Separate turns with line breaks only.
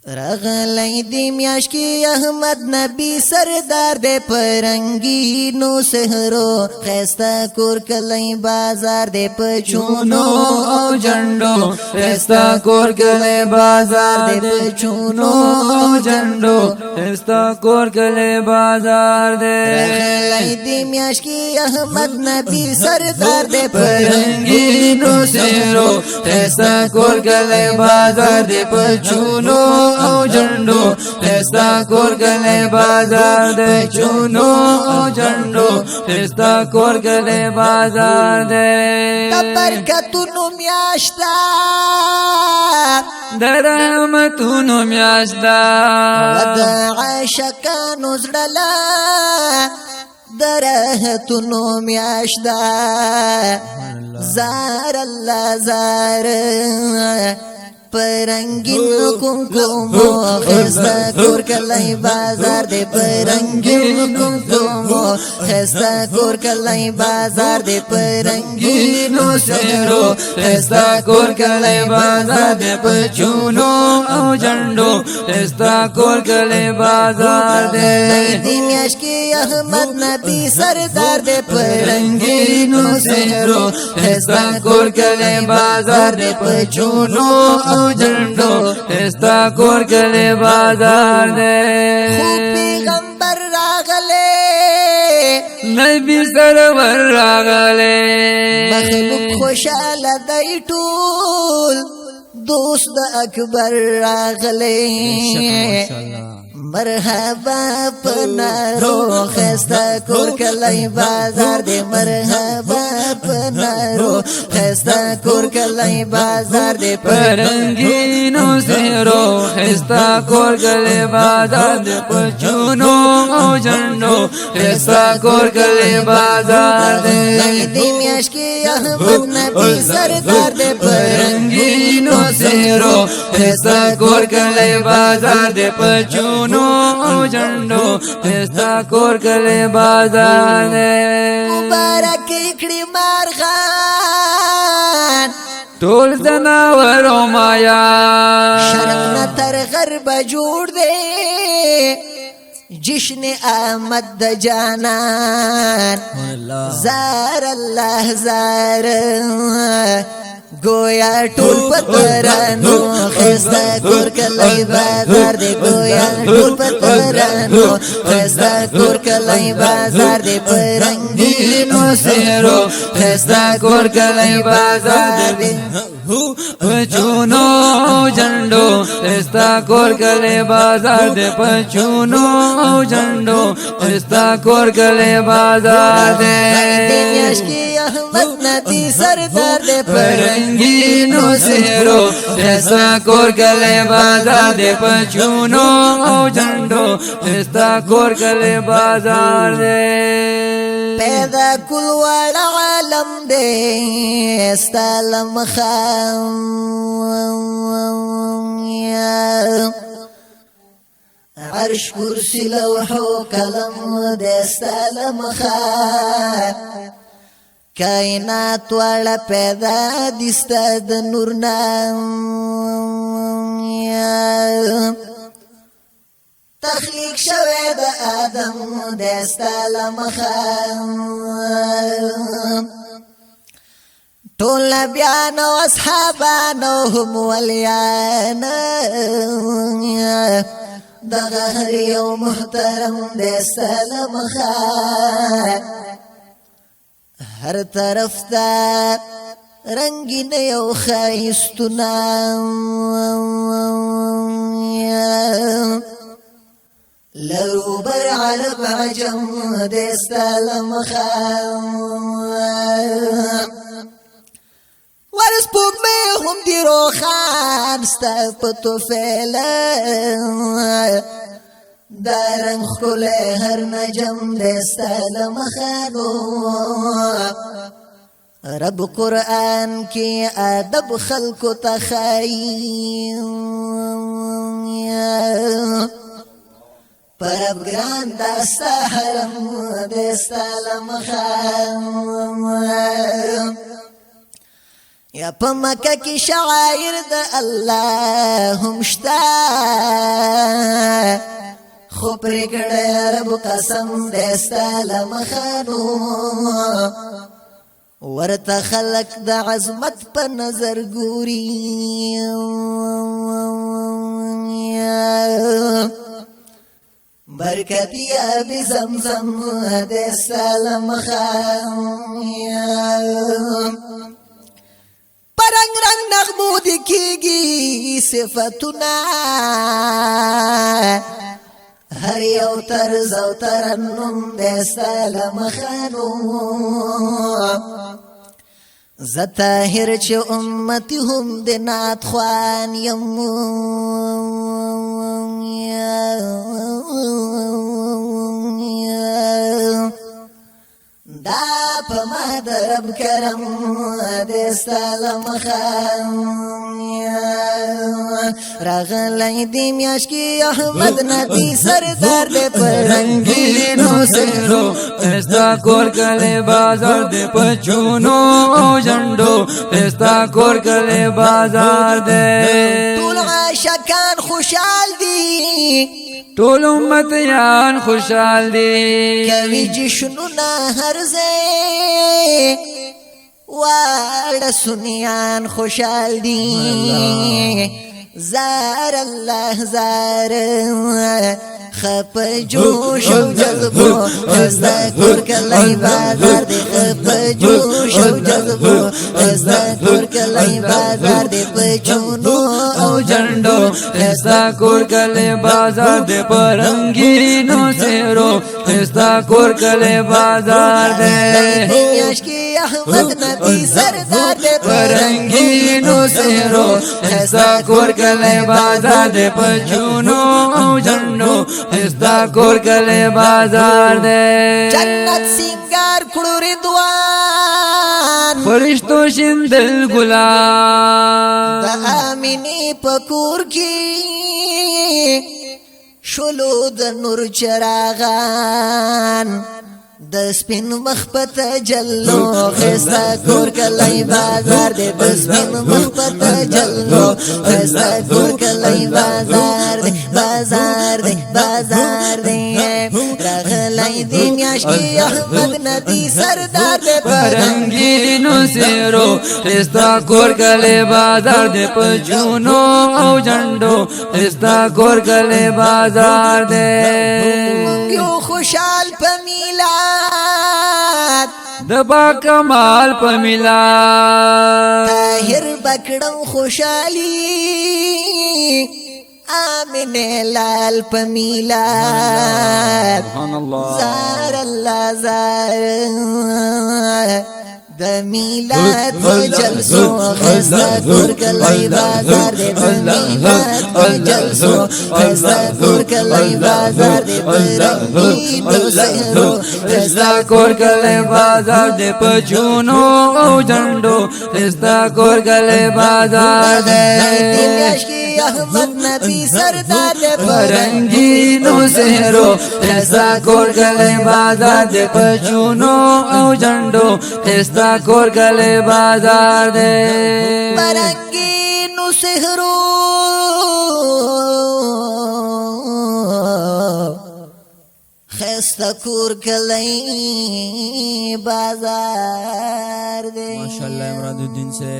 رغلی دی میاش کی احمد نبی سردار دے پرنگی نو سہرو خیستا کور کلی بازار دے پچونو
او جنڈو خیستا کور کلی بازار دے
پچونو
او جنڈو خیستا کور کلی بازار دے
رغلی دی میاش کی احمد نبی سردار دے پرنگی
نو سہرو خیستا کور کلی بازار دے پچونو او جنڈو خیستا کور کلی بازار دے چونو او جنڈو خیستا کور کلی بازار دے
برکتونو میاشتا
درحمتونو میاشتا
ود عاشقانو زړلا درحتونو میاشتا زار الله زار پرنگین کمکمو خستا کور کلی بازار دے پرنگین کمکمو خستا کور کلی بازار دے پرنگینو
سیرو خستا کور کلی بازار دے پچونو او جنڈو خستا کور کلی بازار دے
دی میاش کی احمد نبی سردار دے
پرنگینو سیرو خستا کور کلی بازار دے پچونو او جنڈو خستا کور کلی بازار دے
خوب پیغمبر راغلے
نبی سرور راغلے
مخلوق خوشال دی ټول دوست اکبر راغلے مرحبا پنارو خستا کور کلی بازار دے مرحبا پنارو خستا کور کلی بازار دے
پرنگینو سیرو خستا کور کلی بازار دے پچونو او جنڈو خستا کور کلی بازار دے
دی میاش کی احمد نبی سردار دے
پرنگینو سیرو خستا کور کلی بازار دے پچونو او جنڈو خستا کور کلی بازار دے
مبارک اکڑی مارغان
ټول زناور او مایا
شرق نہ تر غرب جوړ دے جشن احمد د جانان زار الله زار گویا ټول پترانو خستا کور کلی بازار دے گویا ټول پترانو خستا کور کلی بازار دے پرنگینو
سیرو خستا کور کلی بازار دے پچونو جنڈو خستا کور کلی بازار دے پچونو جنڈو خستا کور کلی بازار دے
میاش کی احمد نبی سردار دے
پرنگینو سیرو خستا کور کلی بازار دے پچونو او جنڈو خستا کور کلی بازار دے
پیدا کل والا عالم دے استالم خام عرش کرسی لوح و قلم دے استالم خام کائنات والا پیدا دستا د نور نام تخلیق شوه د آدم دستا لمخام ټول بیان او اصحابانو هم ولیان دغه هر یو محترم دستا لمخام هر طرف تا رنگین یو خایستونا لو بر عرب عجم دستا لمخام ورس پوک میں هم دی روخان ستا پتو فیلا دارن خلے ہر نجم دستا لمخانو رب قرآن کی ادب خلق تخائی پر گران داستا حرم دستا لمخام یا پا مکہ کی شعائر دا اللہ ہم شتا پرکړه رب قسم دستا لمخانو ورته خلق د عظمت په نظر ګوري برکت یا بزمزم دستا لمخانو پرنګ رنگ نغمو دی کیږي صفاتنا هر یو طرز او ترنم دستا لمخانو زطاهر چې امتی هم د نات خوان یم دا په ما درب کرم دستا لمخان راغلی دی میاش کی احمد ندی سردار دے پر
رنگینو سیرو استا کور کله بازار دے پچونو جنڈو استا کور کله بازار دے
ټول عاشقان خوشحال دی
ټول امتیان خوشحال دی
کوي جشنونه هر ځای واړه سنیان خوشحال دی زار الله زار خپ جوش او جذبو خستا کور کلی بازار دی خپ جوش او جذبو خستا کور کلی بازار دی پچونو
او جنڈو خستا کور کله بازار دے پرنگینو سیرو خستا کور کله بازار دے
عشقی احمد نبی سردار دے
پرنگینو سیرو خستا کور کله بازار دے پچونو او جنڈو خستا کور کله بازار دے
جنت سنگار کړو رضوان
فرشتو شندل گلاب
د امینی پکور کی شلو د نور چراغان د سپین مخ پته جلو خستا کور کلی بازار دے د سپین مخ پته جلو خستا کور کلی بازار دے بازار دے بازار دے راغلی دی میاش کی احمد ندی سردار دے
پرنگینو سیرو خستا کور کله بازار دے پچونو او جنڈو خستا کور کله بازار دے
یو خوشحال په میلاد
دبا کمال په میلاد
طاهر بکړم خوشحالی آمین لال په میلاد
سبحان الله
زار الله زار د میلاد په جلسو خستا کور کلی بازار دے د میلاد په جلسو خستا کور کلی بازار دے پرنگینو سیرو
خستا کور کله بازار دے پچونو او جنڈو خستا کور کله بازار دے
عشقی احمد نبی سردار دے
پرنگینو سیرو خستا کور کله بازار دے پچونو او جنڈو خستا کور کله بازار دے
پرنگینو سحرو خستا کور کلی بازار دے
ماشاءاللہ امراض الدین سے